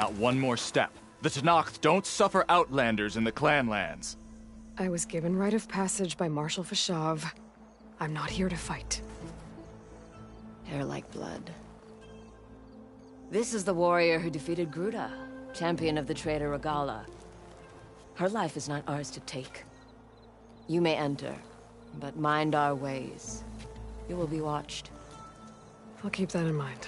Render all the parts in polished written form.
not one more step. The Tenakth don't suffer outlanders in the clanlands. I was given rite of passage by Marshal Fashav. I'm not here to fight. Hair like blood. This is the warrior who defeated Gruda, champion of the traitor Regala. Her life is not ours to take. You may enter, but mind our ways. You will be watched. I'll keep that in mind.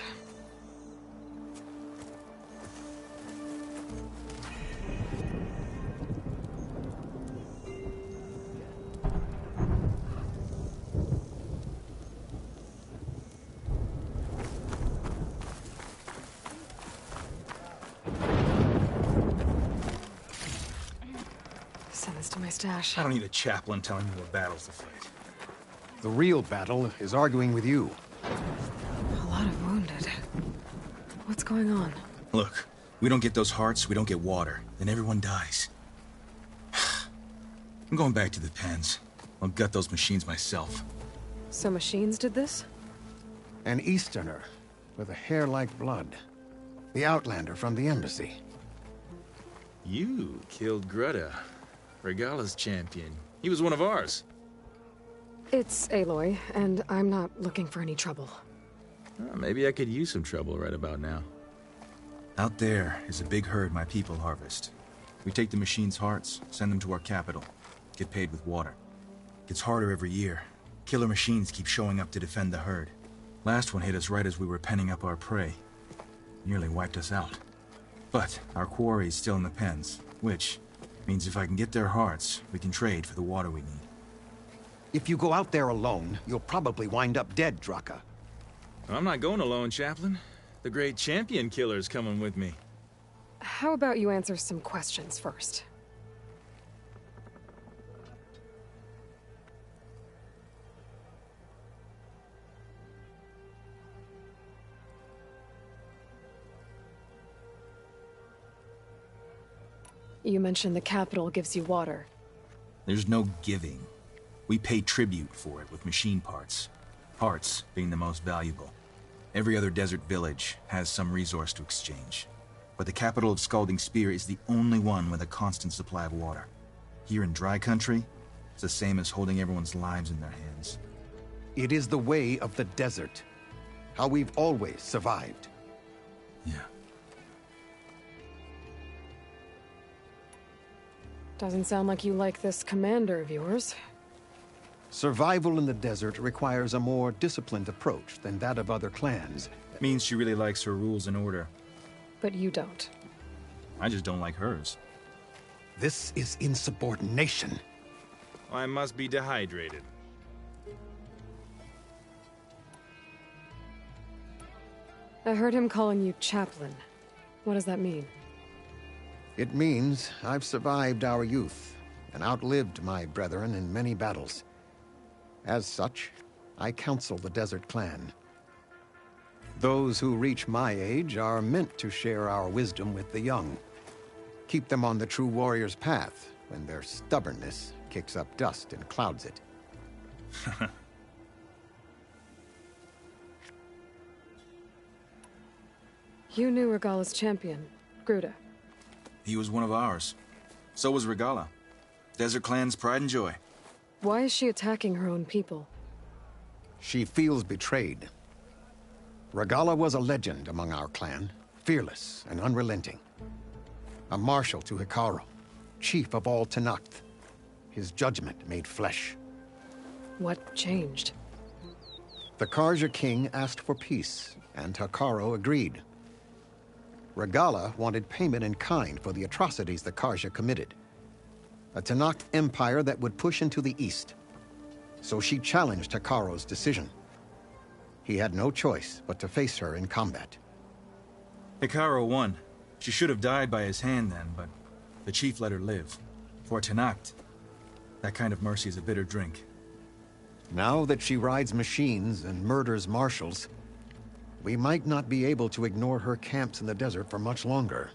Send this to my stash. I don't need a chaplain telling me what battles to fight. The real battle is arguing with you. A lot of wounded. What's going on? Look, we don't get those hearts, we don't get water, then everyone dies. I'm going back to the pens. I'll gut those machines myself. So machines did this? An Easterner with a hair like blood. The Outlander from the embassy. You killed Greta, Regala's champion. He was one of ours. It's Aloy, and I'm not looking for any trouble. Maybe I could use some trouble right about now. Out there is a big herd my people harvest. We take the machines' hearts, send them to our capital, get paid with water. Gets harder every year. Killer machines keep showing up to defend the herd. Last one hit us right as we were penning up our prey. Nearly wiped us out. But our quarry is still in the pens, which means if I can get their hearts, we can trade for the water we need. If you go out there alone, you'll probably wind up dead, Draka. I'm not going alone, Chaplain. The great champion killer's coming with me. How about you answer some questions first? You mentioned the capital gives you water. There's no giving. We pay tribute for it with machine parts. Parts being the most valuable. Every other desert village has some resource to exchange. But the capital of Scalding Spear is the only one with a constant supply of water. Here in dry country, it's the same as holding everyone's lives in their hands. It is the way of the desert. How we've always survived. Yeah. Doesn't sound like you like this commander of yours. Survival in the desert requires a more disciplined approach than that of other clans. Means she really likes her rules and order. But you don't. I just don't like hers. This is insubordination. I must be dehydrated. I heard him calling you chaplain. What does that mean? It means I've survived our youth and outlived my brethren in many battles. As such, I counsel the Desert Clan. Those who reach my age are meant to share our wisdom with the young. Keep them on the true warrior's path when their stubbornness kicks up dust and clouds it. You knew Regala's champion, Gruda. He was one of ours. So was Regala. Desert Clan's pride and joy. Why is she attacking her own people? She feels betrayed. Regala was a legend among our clan, fearless and unrelenting. A marshal to Hikaru, chief of all Tenakth. His judgment made flesh. What changed? The Karja king asked for peace, and Hikaru agreed. Regala wanted payment in kind for the atrocities the Karja committed. A Tenakth empire that would push into the east. So she challenged Hikaru's decision. He had no choice but to face her in combat. Hikaru won. She should have died by his hand then, but the chief let her live. For Tenakth, that kind of mercy is a bitter drink. Now that she rides machines and murders marshals, we might not be able to ignore her camps in the desert for much longer.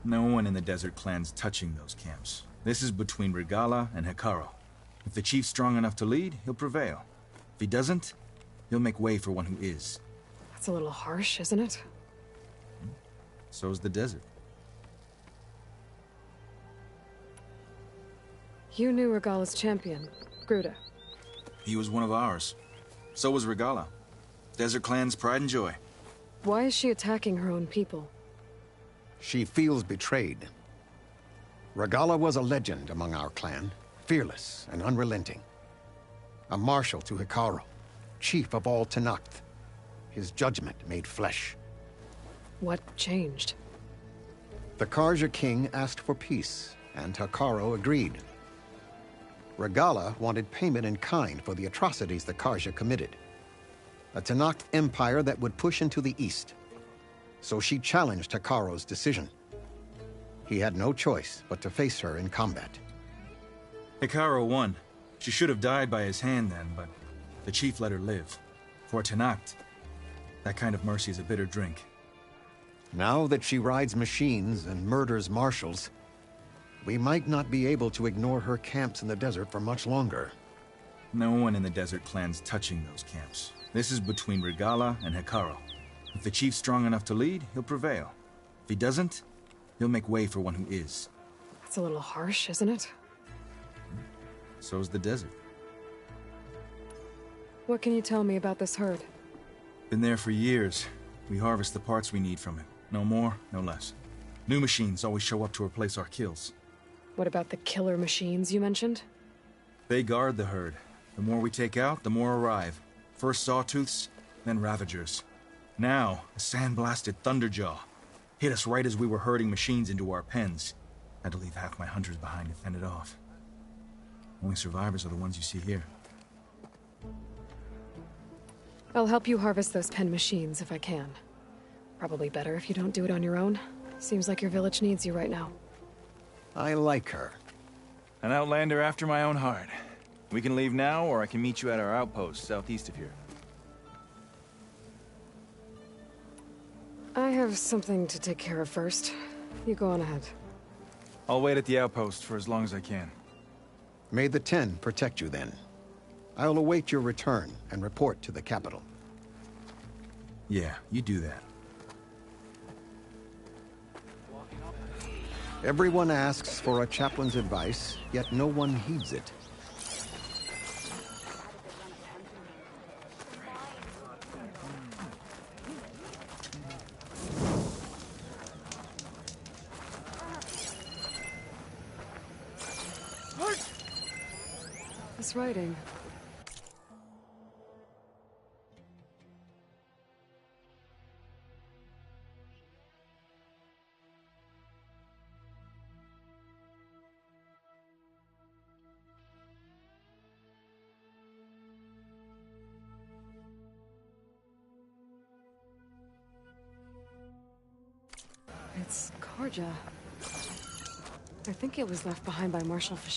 No one in the Desert Clan's touching those camps. This is between Regala and Hikaru. If the chief's strong enough to lead, he'll prevail. If he doesn't, he'll make way for one who is. That's a little harsh, isn't it? So's the desert. You knew Regala's champion, Gruda. He was one of ours. So was Regala. Desert Clan's pride and joy. Why is she attacking her own people? She feels betrayed. Regala was a legend among our clan, fearless and unrelenting. A marshal to Hikaru, chief of all Tenakth. His judgment made flesh. What changed? The Karja king asked for peace, and Hikaru agreed. Regala wanted payment in kind for the atrocities the Karja committed. A Tenakth empire that would push into the east. So she challenged Hikaru's decision. He had no choice but to face her in combat. Hikaru won. She should have died by his hand then, but the chief let her live. For Tenakth, that kind of mercy is a bitter drink. Now that she rides machines and murders marshals, we might not be able to ignore her camps in the desert for much longer. No one in the Desert Clan's touching those camps. This is between Regala and Hikaru. If the chief's strong enough to lead, he'll prevail. If he doesn't, he'll make way for one who is. That's a little harsh, isn't it? So's the desert. What can you tell me about this herd? Been there for years. We harvest the parts we need from it. No more, no less. New machines always show up to replace our kills. What about the killer machines you mentioned? They guard the herd. The more we take out, the more arrive. First sawtooths, then ravagers. Now, a sand-blasted thunderjaw. Hit us right as we were herding machines into our pens. Had to leave half my hunters behind to fend it off. Only survivors are the ones you see here. I'll help you harvest those pen machines if I can. Probably better if you don't do it on your own. Seems like your village needs you right now. I like her. An outlander after my own heart. We can leave now, or I can meet you at our outpost southeast of here. I have something to take care of first. You go on ahead. I'll wait at the outpost for as long as I can. May the Ten protect you then. I'll await your return and report to the capital. Yeah, you do that. Everyone asks for a chaplain's advice, yet no one heeds it. This writing. It's Karja. I think it was left behind by Marshal Fish.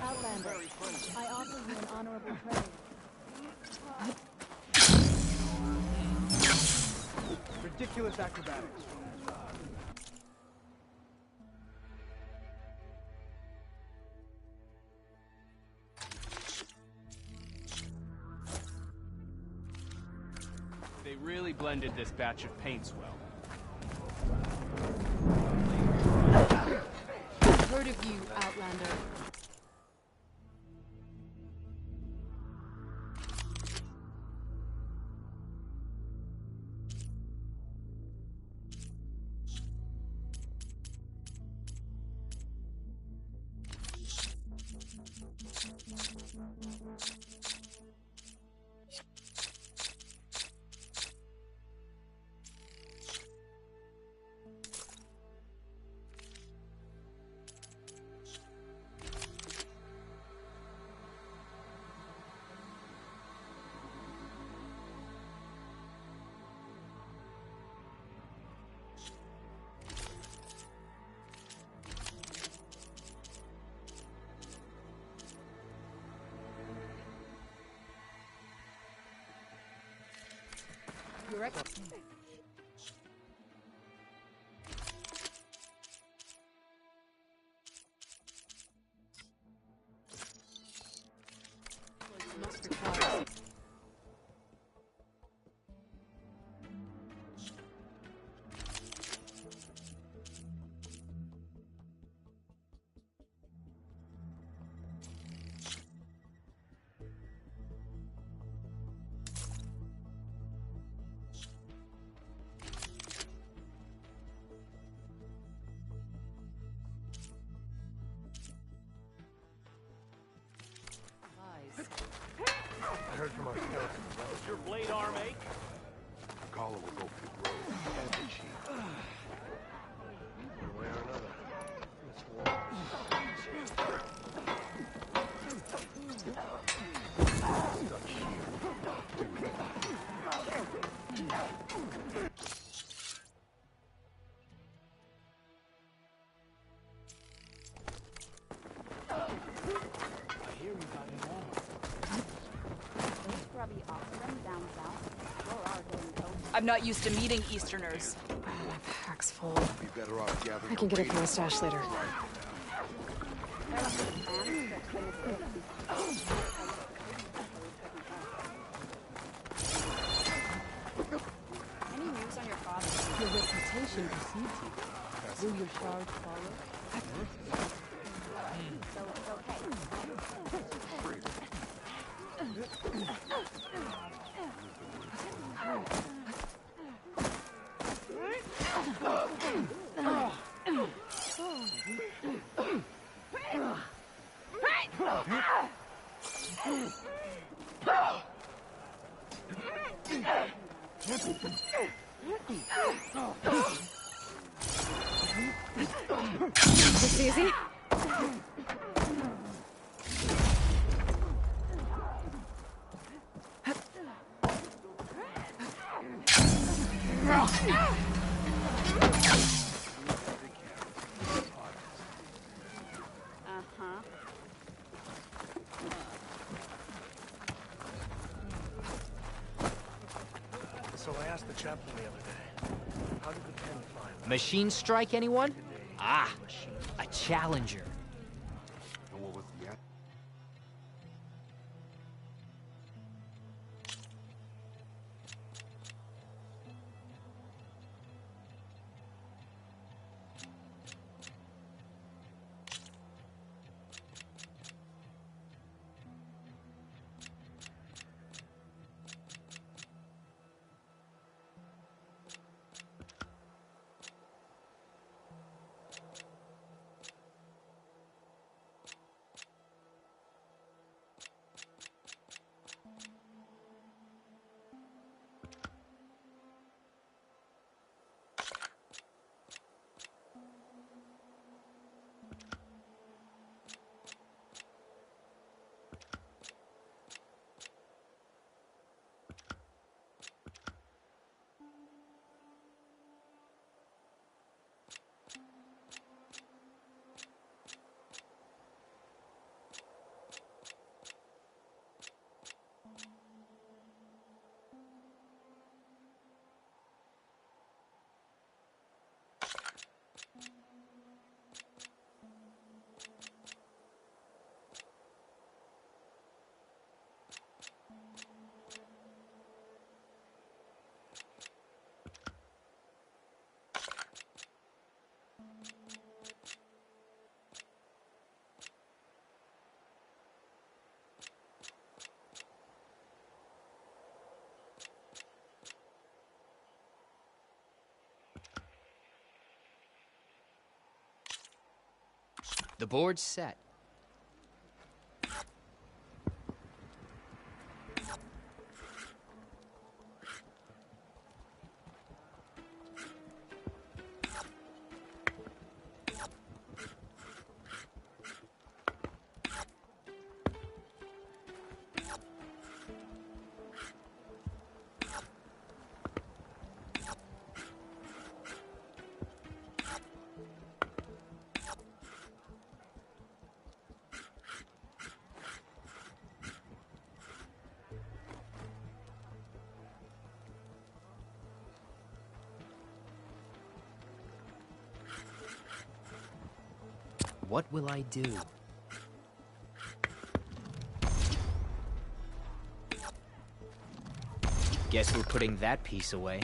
Outlander, I offer you an honorable praise. Ridiculous acrobatics. They really blended this batch of paints well. Heard of you, Outlander. direct. I heard from our scouts. Does your blade arm ache? Collar will go through the road and the cheek. One way or another. This war is stuck here. I hear we got it all. Scrubby offspring down south. You're our getting coach. I'm not used to meeting Easterners. My pack's full. Be better off gathering. I can get it from my stash later. There are plans that benefit. Any news on your father? Your reputation precedes you. Will your charge follow? So it's okay. This easy? Uh-huh. So I asked the chaplain the other day, how did the pen fly? Machine strike, anyone? Ah, a challenger. And what was the The board's set. What will I do? Guess we're putting that piece away.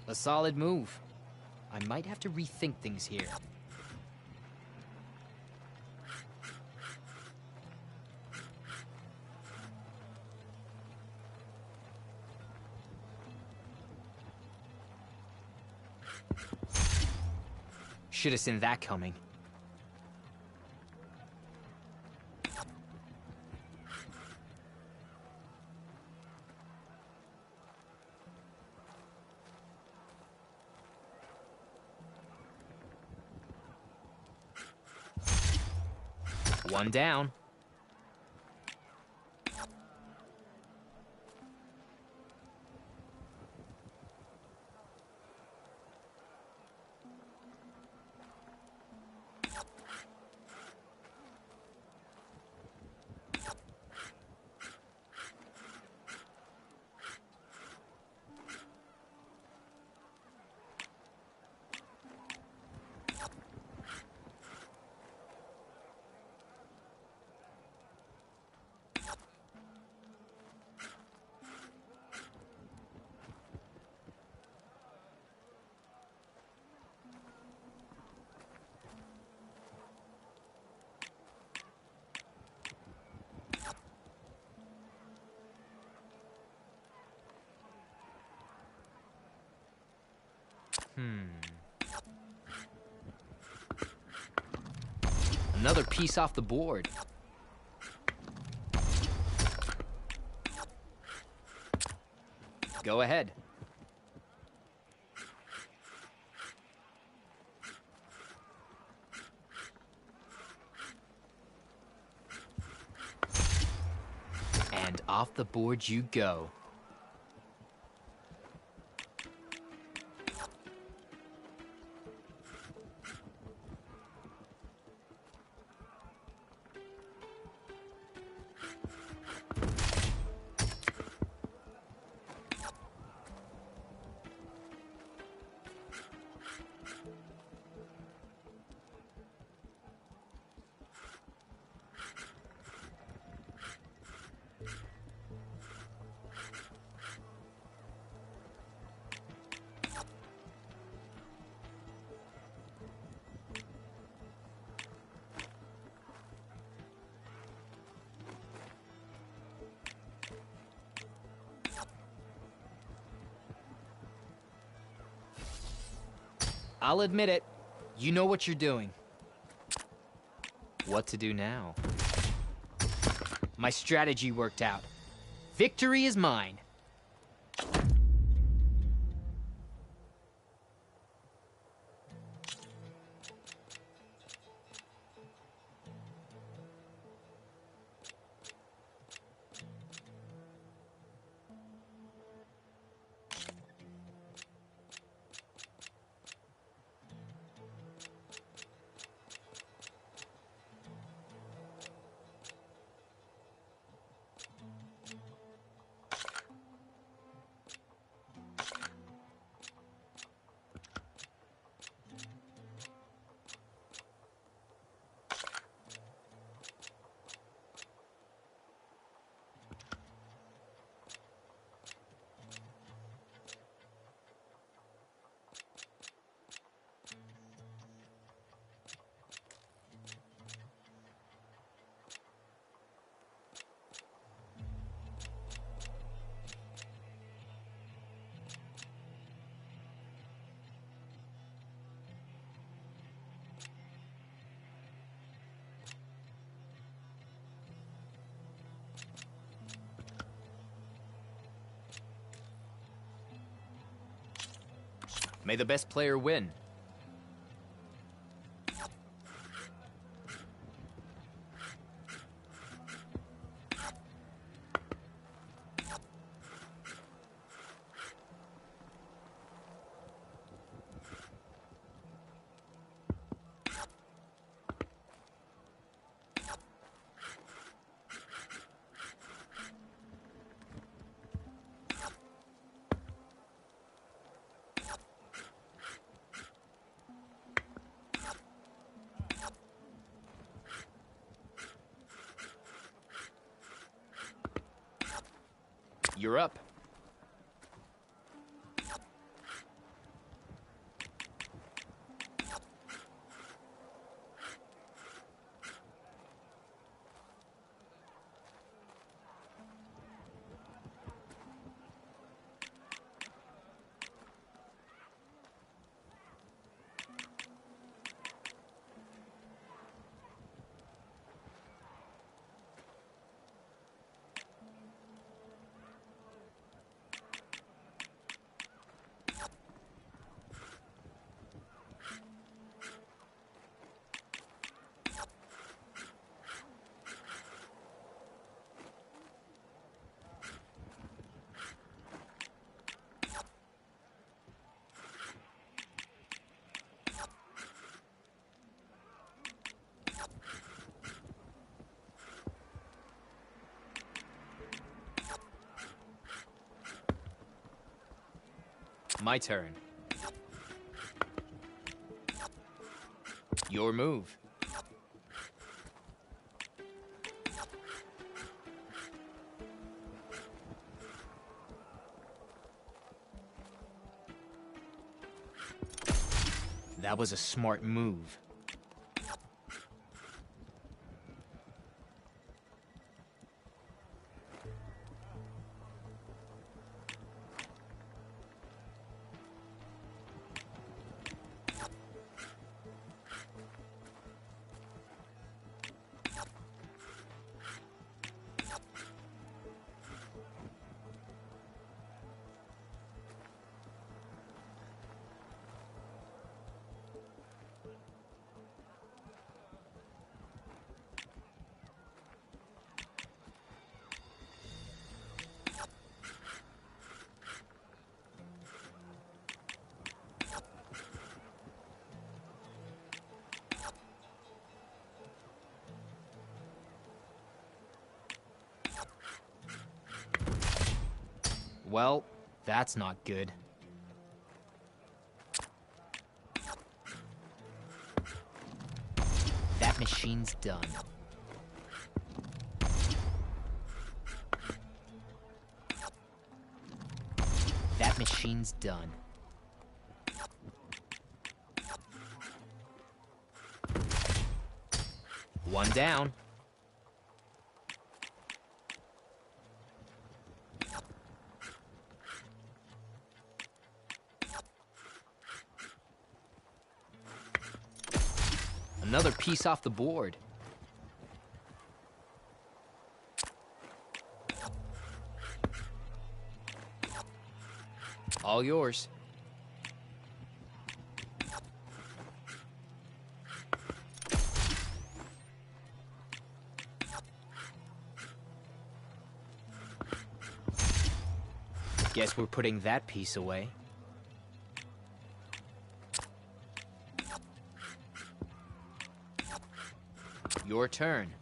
A solid move. I might have to rethink things here. Should have seen that coming. One down. Another piece off the board. Go ahead. And off the board you go. I'll admit it. You know what you're doing. What to do now? My strategy worked out. Victory is mine. May the best player win. You're up. My turn. Your move. That was a smart move. Well, that's not good. That machine's done. That machine's done. One down. Another piece off the board. All yours. Guess we're putting that piece away. Your turn.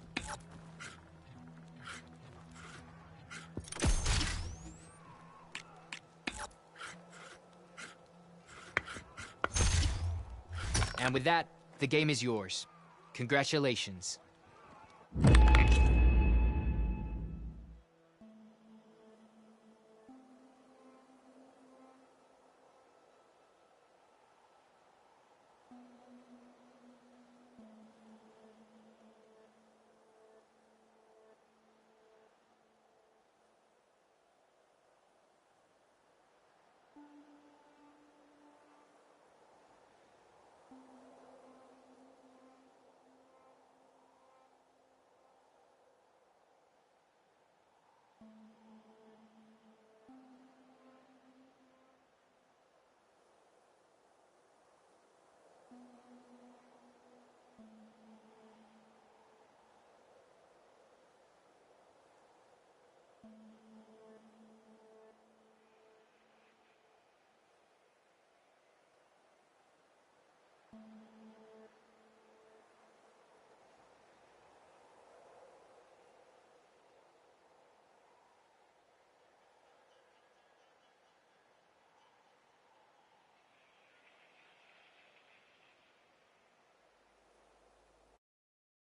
And with that, the game is yours. Congratulations.